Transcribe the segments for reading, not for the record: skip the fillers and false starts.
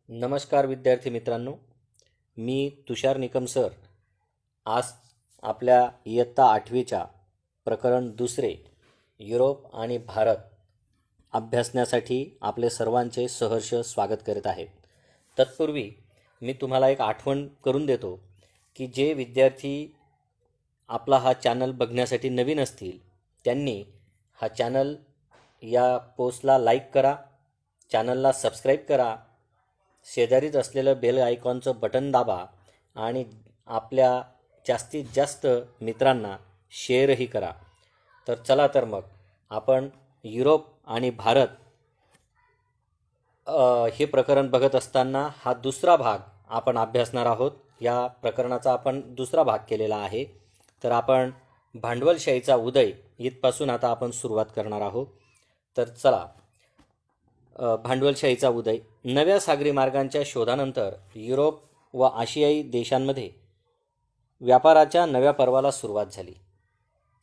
नमस्कार विद्यार्थी मित्रांनो, मी तुषार निकम सर आज आपल्या इयत्ता 8वीच्या प्रकरण दुसरे युरोप आणि भारत अभ्यासण्यासाठी आपले सर्वांचे सहर्ष स्वागत करीत आहे। तत्पूर्वी मी तुम्हाला एक आठवण करून देतो की जे विद्यार्थी आपला हा चॅनल बघण्यासाठी नवीन असतील त्यांनी हा चॅनल या पोस्टला लाईक करा, चॅनलला सबस्क्राईब करा, शेजारीच असलेलं बेल आयकॉनचं बटन दाबा आणि आपल्या जास्तीत जास्त मित्रांना शेअरही करा। तर चला तर मग आपण युरोप आणि भारत हे प्रकरण बघत असताना हा दुसरा भाग आपण अभ्यासणार आहोत। या प्रकरणाचा आपण दुसरा भाग केलेला आहे। तर आपण भांडवलशाहीचा उदय इथपासून आता आपण सुरुवात करणार आहोत। तर चला, भांडवलशाहीचा उदय। नव्या सागरी मार्गांच्या शोधानंतर युरोप व आशियाई देशांमध्ये व्यापाराच्या नव्या पर्वाला सुरुवात झाली।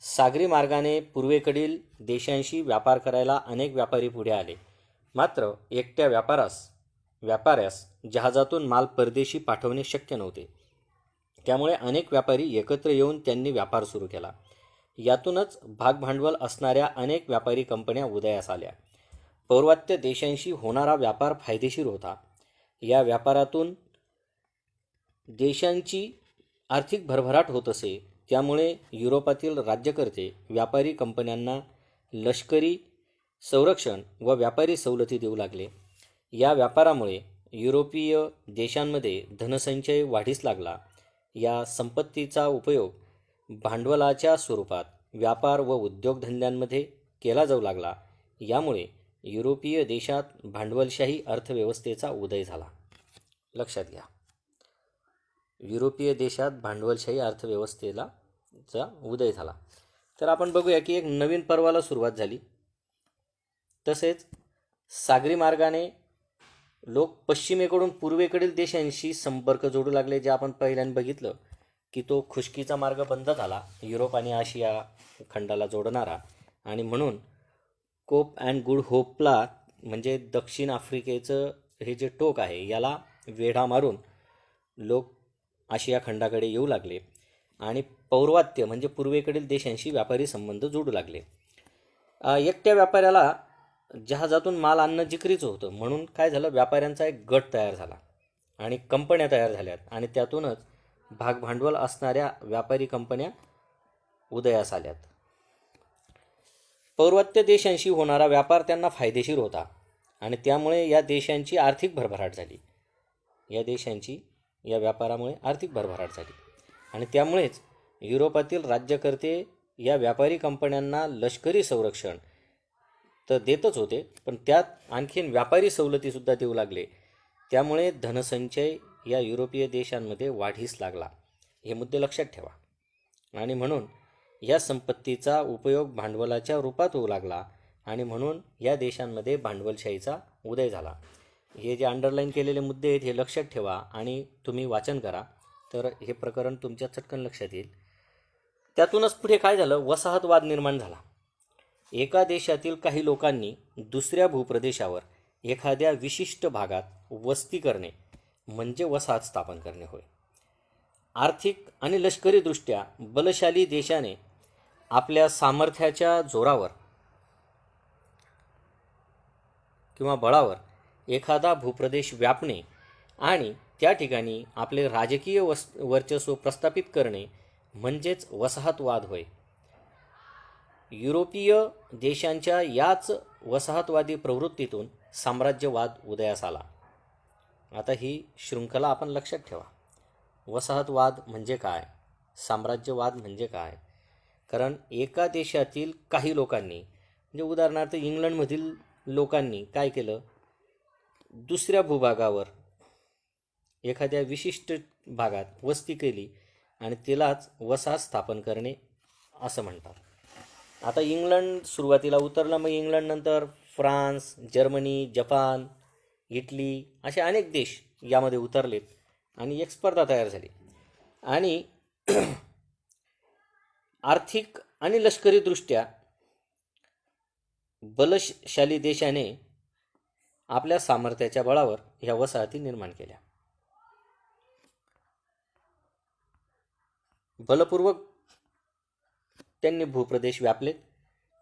सागरी मार्गाने पूर्वेकडील देशांशी व्यापार करायला अनेक व्यापारी पुढे आले, मात्र एकट्या व्यापाऱ्यास जहाजातून माल परदेशी पाठवणे शक्य नव्हते। त्यामुळे अनेक व्यापारी एकत्र येऊन त्यांनी व्यापार सुरू केला। यातूनच भागभांडवल असणाऱ्या अनेक व्यापारी कंपन्या उदयास आल्या। पौर्वात्य देशांशी होणारा व्यापार फायदेशीर होता। या व्यापारातून देशांची आर्थिक भरभराट होत असे। त्यामुळे युरोपातील राज्यकर्ते व्यापारी कंपन्यांना लष्करी संरक्षण व व्यापारी सवलती देऊ लागले। या व्यापारामुळे युरोपीय देशांमध्ये धनसंचय वाढीस लागला। या संपत्तीचा उपयोग भांडवलाच्या स्वरूपात व्यापार व उद्योगधंद्यांमध्ये केला जाऊ लागला। यामुळे युरोपीय देशात भांडवलशाही अर्थव्यवस्थेचा उदय झाला। लक्षात घ्या, युरोपीय देशात भांडवलशाही अर्थव्यवस्थेचा उदय झाला। तर आपण बघूया की एक नवीन पर्वाला सुरुवात झाली। तसेच सागरी मार्गाने लोक पश्चिमेकडून पूर्वेकडील देशांशी संपर्क जोडू लागले। जे आपण पहिल्यांदा बघितलं की तो खुष्कीचा मार्ग बंद झाला युरोप आणि आशिया खंडाला जोडणारा, आणि म्हणून कोप अँड गुड होपला म्हणजे दक्षिण आफ्रिकेचं हे जे टोक आहे याला वेढा मारून लोक आशिया खंडाकडे येऊ लागले आणि पौर्वात्य म्हणजे पूर्वेकडील देशांशी व्यापारी संबंध जोडू लागले। एकट्या व्यापाऱ्याला जहाजातून माल आणणं जिकरीचं होतं, म्हणून काय झालं, व्यापाऱ्यांचा एक गट तयार झाला आणि कंपन्या तयार झाल्यात आणि त्यातूनच भागभांडवल असणाऱ्या व्यापारी कंपन्या उदयास आल्यात। पौर्वात्य देशांशी होणारा व्यापार त्यांना फायदेशीर होता आणि त्यामुळे या देशांची आर्थिक भरभराट झाली। या व्यापारामुळे आर्थिक भरभराट झाली आणि त्यामुळेच युरोपातील राज्यकर्ते या व्यापारी कंपन्यांना लष्करी संरक्षण तर देतच होते, पण त्यात आणखीन व्यापारी सवलतीसुद्धा देऊ लागले। त्यामुळे धनसंचय या युरोपीय देशांमध्ये वाढीस लागला। हे मुद्दे लक्षात ठेवा। आणि म्हणून या संपत्तीचा उपयोग भांडवलाच्या रूपात होऊ लागला आणि म्हणून या देशांमध्ये भांडवलशाहीचा उदय झाला। हे जे अंडरलाईन केलेले मुद्दे आहेत हे लक्षात ठेवा आणि तुम्ही वाचन करा, तर हे प्रकरण तुमच्या चटकन लक्षात येईल। त्यातूनच पुढे काय झालं, वसाहतवाद निर्माण झाला। एका देशातील काही लोकांनी दुसऱ्या भूप्रदेशावर एखाद्या विशिष्ट भागात वस्ती करणे म्हणजे वसाहत स्थापन करणे होय। आर्थिक आणि लष्करीदृष्ट्या बलशाली देशाने आपल्या सामर्थ्याच्या जोरावर किंवा बळावर एखादा भूप्रदेश व्यापणे आणि त्या ठिकाणी आपले राजकीय वर्चस्व प्रस्थापित करणे म्हणजेच वसाहतवाद होय। युरोपीय देशांच्या याच वसाहतवादी प्रवृत्तीतून साम्राज्यवाद उदयास आला। आता ही शृंखला आपण लक्षात ठेवा। वसाहतवाद म्हणजे काय, साम्राज्यवाद म्हणजे काय, कारण एका देशातील काही लोकांनी म्हणजे उदाहरणार्थ इंग्लंडमधील लोकांनी काय केलं, दुसऱ्या भूभागावर एखाद्या विशिष्ट भागात वस्ती केली आणि तिलाच वसाहत स्थापन करणे असं म्हणतात। आता इंग्लंड सुरुवातीला उतरलं, मग इंग्लंड नंतर फ्रान्स, जर्मनी, जपान, इटली असे अनेक देश यामध्ये उतरलेत आणि एक स्पर्धा तयार झाली आणि आर्थिक आणि लष्करीदृष्ट्या बलशाली देशाने आपल्या सामर्थ्याच्या बळावर ह्या वसाहती निर्माण केल्या. बलपूर्वक त्यांनी भूप्रदेश व्यापले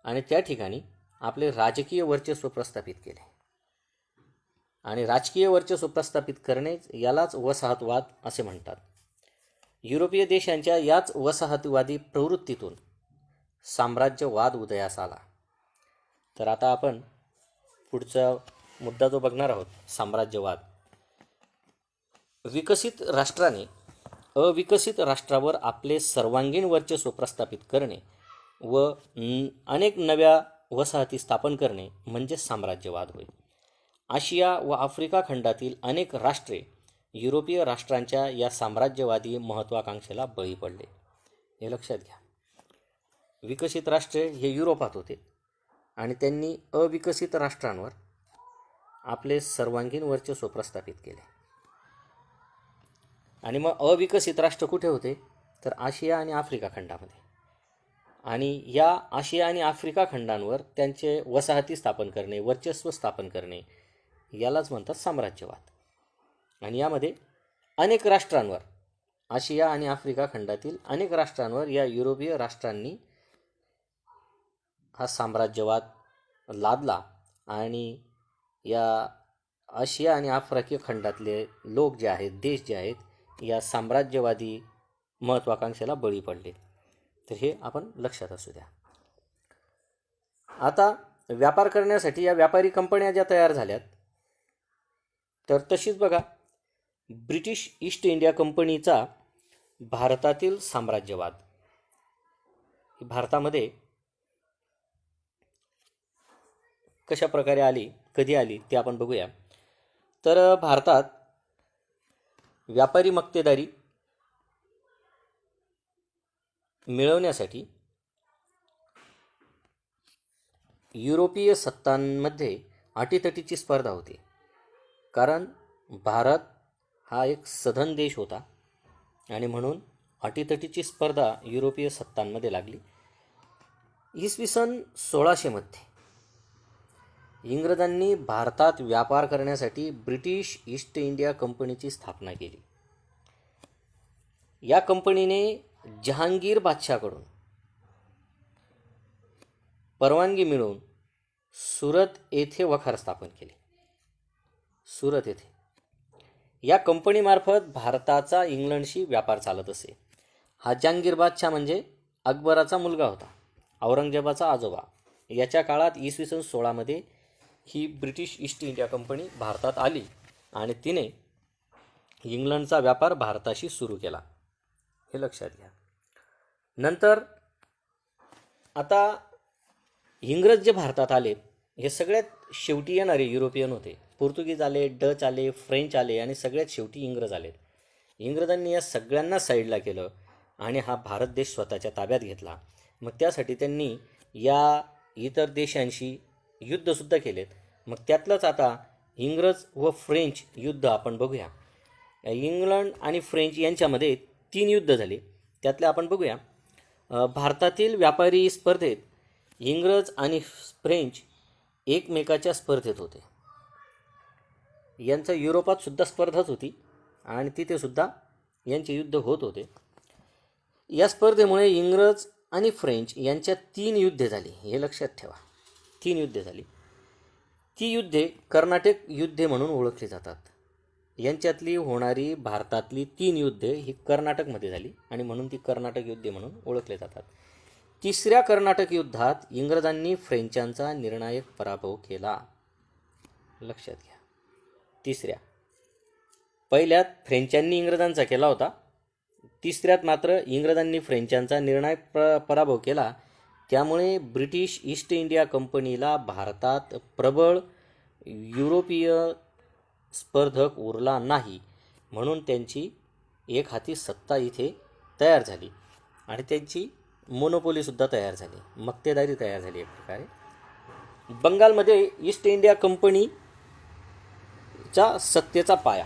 आणि त्या ठिकाणी आपले राजकीय वर्चस्व प्रस्थापित केले. आणि राजकीय वर्चस्व प्रस्थापित करणे यालाच वसाहतवाद असे म्हणतात. युरोपीय देशांच्या याच वसाहतवादी प्रवृत्तीतून साम्राज्यवाद उदयास आला. तर आता आपण पुढचा मुद्दा जो बघणार आहोत, साम्राज्यवाद. विकसित राष्ट्राने अविकसित राष्ट्रावर आपले सर्वांगीण वर्चस्व प्रस्थापित करणे व अनेक नव्या वसाहती स्थापन करणे म्हणजे साम्राज्यवाद होय. आशिया व आफ्रिका खंडातील अनेक राष्ट्रे युरोपीय राष्ट्रांच्या या साम्राज्यवादी महत्त्वाकांक्षेला बळी पडले. हे लक्षात घ्या. विकसित राष्ट्रे हे युरोपात होते आणि त्यांनी अविकसित राष्ट्रांवर आपले सर्वांगीण वर्चस्व प्रस्थापित केले. आणि मग अविकसित राष्ट्र कुठे होते? तर आशिया आणि आफ्रिका खंडामध्ये. आणि या आशिया आणि आफ्रिका खंडांवर त्यांचे वसाहती स्थापन करणे, वर्चस्व स्थापन करणे यालाच म्हणतात साम्राज्यवाद. आणि यामध्ये अनेक राष्ट्रांवर, आशिया आणि आफ्रिका खंडातील अनेक राष्ट्रांवर या युरोपीय राष्ट्रांनी हा साम्राज्यवाद लादला. आणि या आशिया आणि आफ्रिका खंडातले लोक जे आहेत, देश जे आहेत, या साम्राज्यवादी महत्त्वाकांक्षेला बळी पडले. तर हे आपण लक्षात असू द्या. आता व्यापार करण्यासाठी या व्यापारी कंपन्या ज्या तयार झाल्यात, तर तशीच बघा ब्रिटिश ईस्ट इंडिया कंपनीचा भारतातील साम्राज्यवाद भारतामध्ये कशा प्रकारे आली, कधी आली ते आपण बघूया. तर भारतात व्यापारी मक्तेदारी मिळवण्यासाठी युरोपीय सत्तांमध्ये अटीतटीची स्पर्धा होती. कारण भारत हा एक सधन देश होता आणि म्हणून अटीतटीची स्पर्धा युरोपीय सत्तांमध्ये लागली. इसवी सन 1600 मध्ये इंग्रजांनी भारतात व्यापार करण्यासाठी ब्रिटिश ईस्ट इंडिया कंपनीची स्थापना केली. या कंपनीने जहांगीर बादशाहकडून परवानगी मिळवून सुरत येथे वखार स्थापन केले. सुरत येथे या कंपनीमार्फत भारताचा इंग्लंडशी व्यापार चालत असे. हा जहांगीर बादशाह म्हणजे अकबराचा मुलगा होता, औरंगजेबाचा आजोबा. याच्या काळात इसवी सन 16 मध्ये ही ब्रिटिश ईस्ट इंडिया कंपनी भारतात आली आणि तिने इंग्लंडचा व्यापार भारताशी सुरू केला. हे लक्षात घ्या. नंतर आता इंग्रज जे भारतात आले हे सगळ्यात शेवटी येणारे युरोपियन होते. पोर्तुगीज आले, डच आले, फ्रेंच आले आणि सगळ्यात शेवटी इंग्रज आले. इंग्रजांनी या सगळ्यांना साईडला केलं आणि हा भारत देश स्वतःच्या ताब्यात घेतला. मग त्यासाठी त्यांनी या इतर देशांशी युद्धसुद्धा केलेत. मग त्यातलंच आता इंग्रज व फ्रेंच युद्ध आपण बघूया. इंग्लंड आणि फ्रेंच यांच्यामध्ये 3 युद्ध झाले. त्यातले आपण बघूया. भारतातील व्यापारी स्पर्धेत इंग्रज आणि फ्रेंच एकमेकाच्या स्पर्धेत होते. यांचं युरोपात सुद्धा स्पर्धाच होती आणि तिथे सुद्धा यांचे युद्ध होत होते. या स्पर्धेमुळे इंग्रज आणि फ्रेंच यांच्यात 3 युद्धे झाली. हे लक्षात ठेवा, 3 युद्धे झाली. ती युद्धे कर्नाटक युद्धे म्हणून ओळखली जातात. यांच्यातली होणारी भारतातली 3 युद्धे ही कर्नाटकमध्ये झाली आणि म्हणून ती कर्नाटक युद्धे म्हणून ओळखले जातात. 3ऱ्या कर्नाटक युद्धात इंग्रजांनी फ्रेंचांचा निर्णायक पराभव केला. लक्षात घ्या. 3ऱ्या, पहिल्यात फ्रेंचांनी इंग्रजांचा केला होता. 3ऱ्यात मात्र इंग्रजांनी फ्रेंचांचा निर्णायक पराभव केला. त्यामुळे ब्रिटिश ईस्ट इंडिया कंपनीला भारतात प्रबळ युरोपीय स्पर्धक उरला नाही. म्हणून त्यांची एक हाती सत्ता इथे तयार झाली आणि त्यांची मोनोपोलीसुद्धा तयार झाली, मक्तेदारी तयार झाली. एक प्रकारे बंगालमध्ये ईस्ट इंडिया कंपनीचा सत्तेचा पाया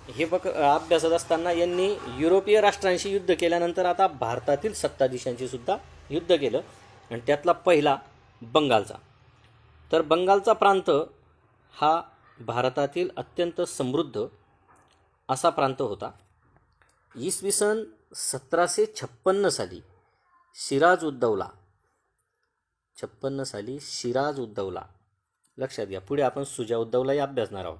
हे अभ्यासत असताना यांनी युरोपीय राष्ट्रांशी युद्ध केल्यानंतर आता भारतातील सत्ताधीशांशी सुद्धा युद्ध केलं आणि त्यातला पहिला बंगालचा. तर बंगालचा प्रांत हा भारतातील अत्यंत समृद्ध असा प्रांत होता. इसवी सन 1756 साली सिराज उद्दौला, लक्षात घ्या, पुढे आपण सुजा उद्दौलाही अभ्यासणार आहोत,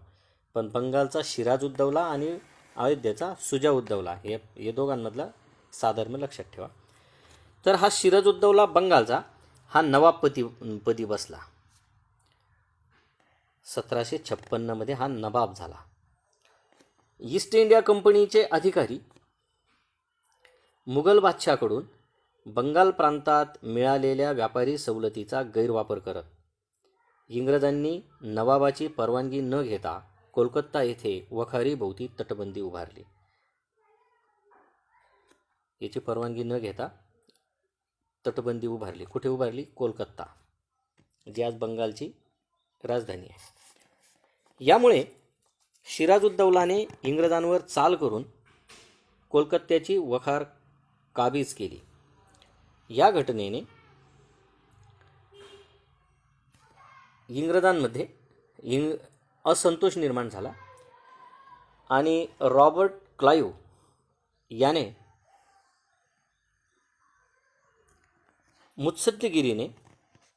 पण बंगालचा सिराज उद्दौला आणि अयोध्येचा सुजा उद्दौला हे दोघांमधला साधर्म्य लक्षात ठेवा. तर हा सिराज उद्दौला बंगालचा हा नवाब पदी बसला. 1756 मध्ये हा नवाब झाला. ईस्ट इंडिया कंपनीचे अधिकारी मुघल बादशाहकडून बंगाल प्रांतात मिळालेल्या व्यापारी सवलतीचा गैरवापर करत इंग्रजांनी नवाबाची परवानगी न घेता कोलकाता येथे वखारीभोवती तटबंदी उभारली. याची परवानगी न घेता तटबंदी उभारली. कुठे उभारली? कोलकाता, जी आज बंगालची राजधानी आहे. यामुळे सिराजुद्दौलाने इंग्रजांवर चाल करून कोलकात्याची वखार काबीज केली. या घटनेने इंग्रजांमध्ये असंतोष निर्माण झाला आणि रॉबर्ट क्लाइव्ह याने मुत्सद्देगिरीने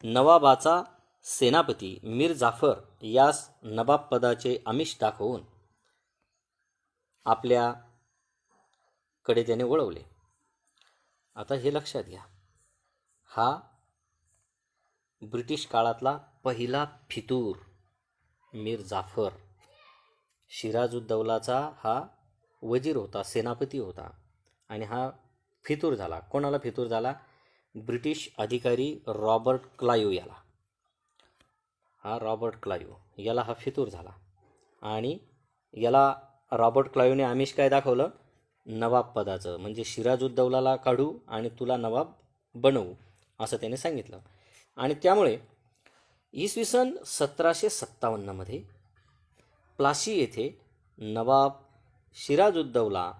नवाबाचा सेनापती मीर जाफर यास नवाब पदाचे आमिष दाखवून आपल्याकडे त्याने वळवले. आता हे लक्षात घ्या, हा ब्रिटिश काळातला पहिला फितूर मीर जाफर सिराजुद्दौलाचा हा वजीर होता, सेनापती होता, आणि हा फितूर झाला. कोणाला फितूर झाला? ब्रिटिश अधिकारी रॉबर्ट क्लाइव्ह याला. रॉबर्ट क्लाइव्ह याला हा फितूर झाला आणि याला रॉबर्ट क्लाइव्हने आमिष काय दाखवलं? नवाब पदाचं, म्हणजे सिराजुद्दौलाला काढू आणि तुला नवाब बनवू असं त्याने सांगितलं. आणि त्यामुळे इसवी सन 1757 मध्ये प्लासी येथे नवाब सिराजुद्दौला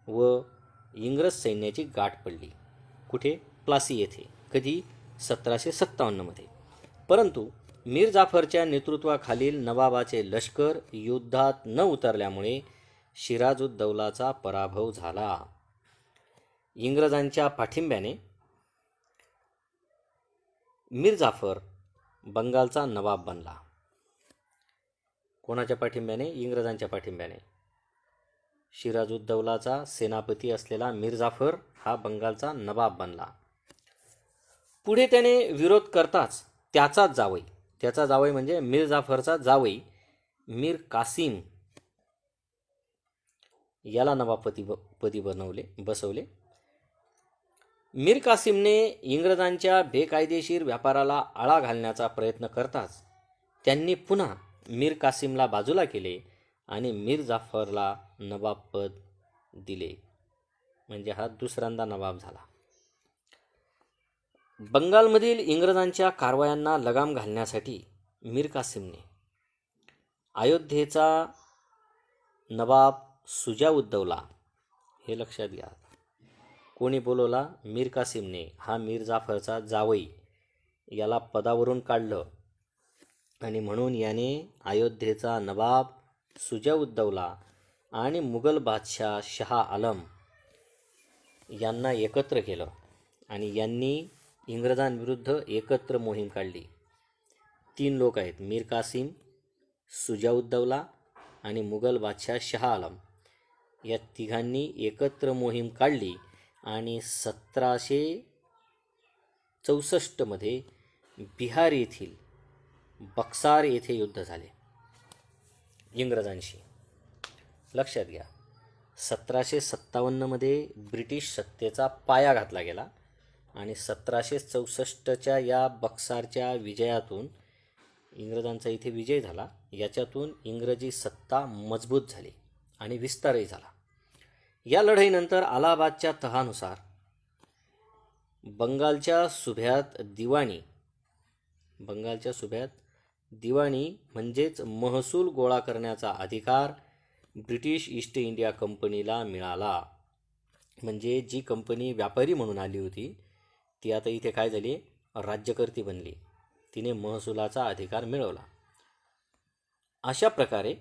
व इंग्रज सैन्याची गाठ पडली. कुठे? प्लासी येथे. कधी? 1757 मध्ये. परंतु मीर जाफरच्या नेतृत्वाखालील नवाबाचे लष्कर युद्धात न उतरल्यामुळे सिराजुद्दौलाचा पराभव झाला. इंग्रजांच्या पाठिंब्याने मीर जाफर बंगालचा नवाब बनला. कोणाच्या पाठिंब्याने? इंग्रजांच्या पाठिंब्याने. सिराजुद्दौलाचा सेनापती असलेला मीर जाफर हा बंगालचा नवाब बनला. पुढे त्याने विरोध करताच त्याचा जावई म्हणजे मीर जाफरचा जावई मीर कासिम याला नवाबपदी बसवले. मीर कासिमने इंग्रजांच्या बेकायदेशीर व्यापाराला आळा घालण्याचा प्रयत्न करताच त्यांनी पुन्हा मीर कासिमला बाजूला केले आणि मीर जाफरला नवाबपद दिले. म्हणजे हा दुसऱ्यांदा नवाब झाला. बंगालमधील इंग्रजांच्या कारवायांना लगाम घालण्यासाठी मीर कासिमने अयोध्येचा नवाब सुजाउद्दौला, हे लक्षात घ्या, कोणी बोलवला? मीर कासिमने. हा मीर जाफरचा जावई याला पदावरून काढलं आणि म्हणून याने अयोध्येचा नवाब सुजाउद्दौला आणि मुघल बादशाह शाह आलम यांना एकत्र केलं आणि यांनी इंग्रजांविरुद्ध एकत्र मोहीम काढली. 3 लोक आहेत, मीर कासिम, सुजाउद्दौला आणि मुघल बादशाह शाह आलम. या तिघांनी एकत्र मोहीम काढली आणि 1764 मध्ये बिहार येथील बक्सार येथे युद्ध झाले इंग्रजांशी. लक्षात घ्या, 1757 मध्ये ब्रिटिश सत्तेचा पाया घातला गेला आणि 1764च्या या बक्सारच्या विजयातून इंग्रजांचा इथे विजय झाला. याच्यातून इंग्रजी सत्ता मजबूत झाली आणि विस्तारही झाला. या लढाईनंतर अलाहाबादच्या तहानुसार बंगालच्या सुभ्यात दिवाणी म्हणजेच महसूल गोळा करण्याचा अधिकार ब्रिटिश ईस्ट इंडिया कंपनीला मिळाला. म्हणजे जी कंपनी व्यापारी म्हणून आली होती ती आता इथे काय झाली? राज्यकर्ती बनली. तिने महसुलाचा अधिकार मिळवला. अशा प्रकारे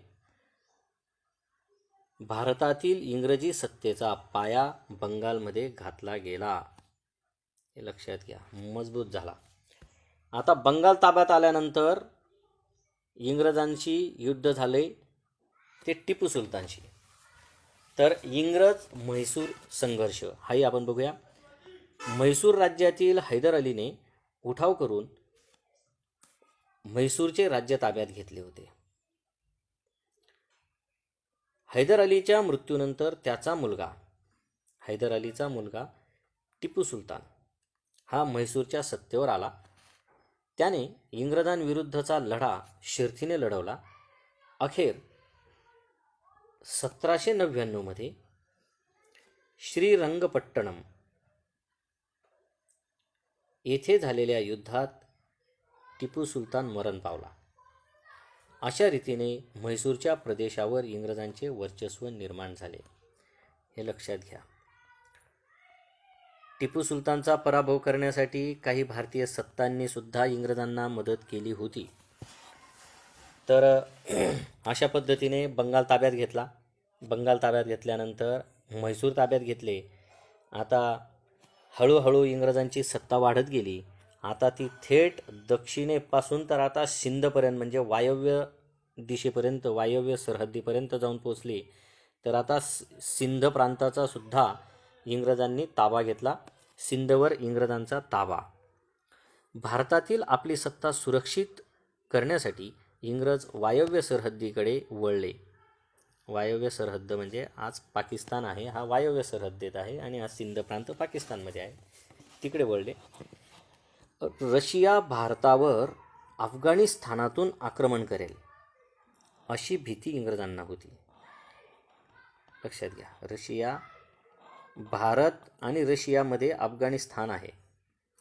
भारतातील इंग्रजी सत्तेचा पाया बंगालमध्ये घातला गेला. हे लक्षात घ्या, मजबूत झाला. आता बंगाल ताब्यात आल्यानंतर इंग्रजांशी युद्ध झाले ते टिपू सुलतानशी. तर इंग्रज म्हैसूर संघर्ष हाही आपण बघूया. म्हैसूर राज्यातील हैदर अलीने उठाव करून म्हैसूरचे राज्य ताब्यात घेतले होते. हैदर अलीच्या मृत्यूनंतर हैदर अलीचा मुलगा टिपू सुलतान हा म्हैसूरच्या सत्तेवर आला. त्याने इंग्रजांविरुद्धचा लढा शर्थीने लढवला. अखेर 1799 मध्ये श्रीरंगपट्टणम येथे झालेल्या युद्धात टिपू सुलतान मरण पावला. अशा रीतीने म्हैसूरच्या प्रदेशावर इंग्रजांचे वर्चस्व निर्माण झाले. हे लक्षात घ्या. टिपू सुलतानचा पराभव करण्यासाठी काही भारतीय सत्तांनी सुद्धा इंग्रजांना मदत केली होती. तर अशा पद्धतीने बंगाल ताब्यात घेतला. बंगाल ताब्यात घेतल्यानंतर म्हैसूर ताब्यात घेतले. आता हळूहळू इंग्रजांची सत्ता वाढत गेली. आता ती थेट दक्षिणेपासून तर आता सिंधपर्यंत म्हणजे वायव्य दिशेपर्यंत, वायव्य सरहद्दीपर्यंत जाऊन पोचली. तर आता सिंध प्रांताचा सुद्धा इंग्रजांनी ताबा घेतला. सिंधवर इंग्रजांचा ताबा. भारतातील आपली सत्ता सुरक्षित करण्यासाठी इंग्रज वायव्य सरहद्दीकडे वळले. वायव्य सरहद्द म्हणजे आज पाकिस्तान आहे, हा वायव्य सरहद्दीत आहे आणि हा सिंध प्रांत पाकिस्तानमध्ये आहे, तिकडे वळले. रशिया भारतावर अफगाणिस्तानातून आक्रमण करेल अशी भीती इंग्रजांना होती. लक्षात घ्या, रशिया, भारत आणि रशियामध्ये अफगाणिस्तान आहे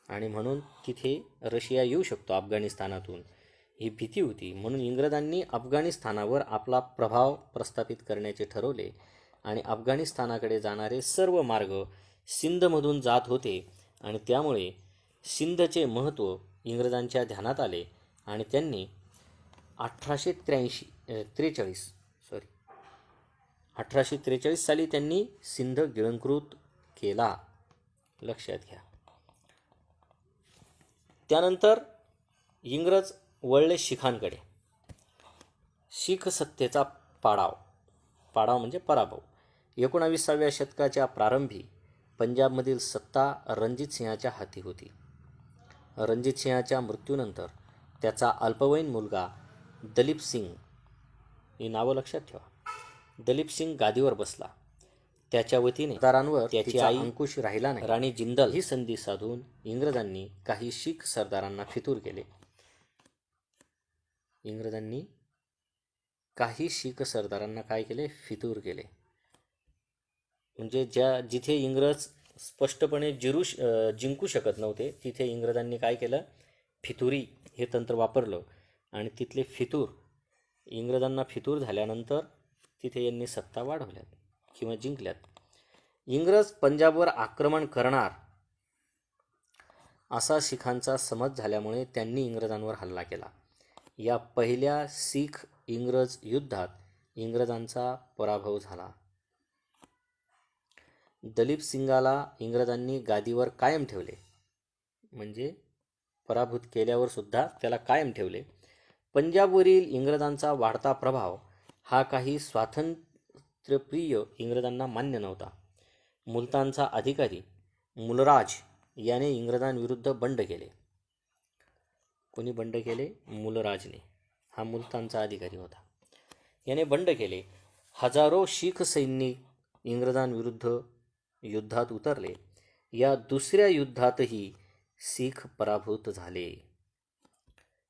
आणि म्हणून तिथे रशिया येऊ शकतो अफगाणिस्तानातून, ही भीती होती. म्हणून इंग्रजांनी अफगाणिस्तानावर आपला प्रभाव प्रस्थापित करण्याचे ठरवले आणि अफगाणिस्तानाकडे जाणारे सर्व मार्ग सिंधमधून जात होते आणि त्यामुळे सिंधचे महत्त्व इंग्रजांच्या ध्यानात आले आणि त्यांनी 1843 साली त्यांनी सिंध गिळंकृत केला. लक्षात घ्या. त्यानंतर इंग्रज वळले शिखांकडे. शीख सत्तेचा पाडाव म्हणजे पराभव. 19व्या शतकाच्या प्रारंभी पंजाबमधील सत्ता रणजित सिंहाच्या हाती होती. रणजित सिंहाच्या मृत्यूनंतर त्याचा अल्पवयीन मुलगा दलीप सिंग, ही नावं लक्षात ठेवा, दलीप सिंग गादीवर बसला. त्याच्या वतीने सरदारांवर त्याची आई अंकुश राहिला नाही. राणी जिंदल ही संधी साधून इंग्रजांनी काही शीख सरदारांना फितूर केले. इंग्रजांनी काही शीख सरदारांना काय केले? फितूर केले. म्हणजे जिथे इंग्रज स्पष्टपणे जिंकू शकत नव्हते तिथे इंग्रजांनी काय केलं? फितुरी हे तंत्र वापरलं आणि तिथले इंग्रजांना फितूर झाल्यानंतर तिथे यांनी सत्ता वाढवल्यात किंवा जिंकल्यात. इंग्रज पंजाबवर आक्रमण करणार असा शीखांचा समज झाल्यामुळे त्यांनी इंग्रजांवर हल्ला केला. या पहिल्या शीख इंग्रज युद्धात इंग्रजांचा पराभव झाला. दलीप सिंगाला इंग्रजांनी गादीवर कायम ठेवले, म्हणजे पराभूत केल्यावर सुद्धा त्याला कायम ठेवले. पंजाबवरील इंग्रजांचा वाढता प्रभाव हा काही स्वातंत्र्यप्रिय इंग्रजांना मान्य नव्हता. मुलतानचा अधिकारी मुलराज याने इंग्रजांविरुद्ध बंड केले. कोणी बंड केले? मुलराजने. हा मुलतानचा अधिकारी होता. याने बंड केले. हजारो शीख सैनिक इंग्रजांविरुद्ध युद्धात उतरले. या दुसऱ्या युद्धातही शीख पराभूत झाले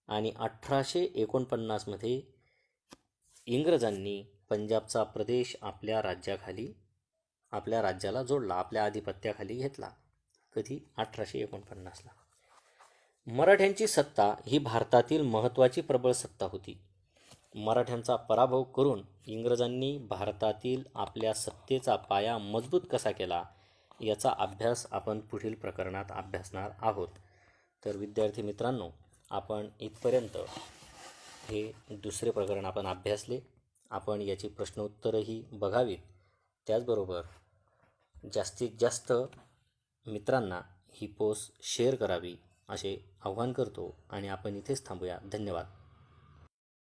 आणि 1849 मध्ये इंग्रजांनी पंजाबचा प्रदेश आपल्या राज्याला जोडला, आपल्या आधिपत्याखाली घेतला. कधी? 1849ला. मराठ्यांची सत्ता ही भारतातील महत्त्वाची प्रबळ सत्ता होती. मराठ्यांचा पराभव करून इंग्रजांनी भारतातील आपल्या सत्तेचा पाया मजबूत कसा केला याचा अभ्यास आपण पुढील प्रकरणात अभ्यासणार आहोत. तर विद्यार्थी मित्रांनो, आपण इथपर्यंत हे दुसरे प्रकरण आपण अभ्यासले. आपण याची प्रश्नोत्तरही बघावीत. त्याचबरोबर जास्तीत जास्त मित्रांना ही पोस्ट शेअर करावी असे आव्हान करतो आणि आपण इथेच थांबूया. धन्यवाद.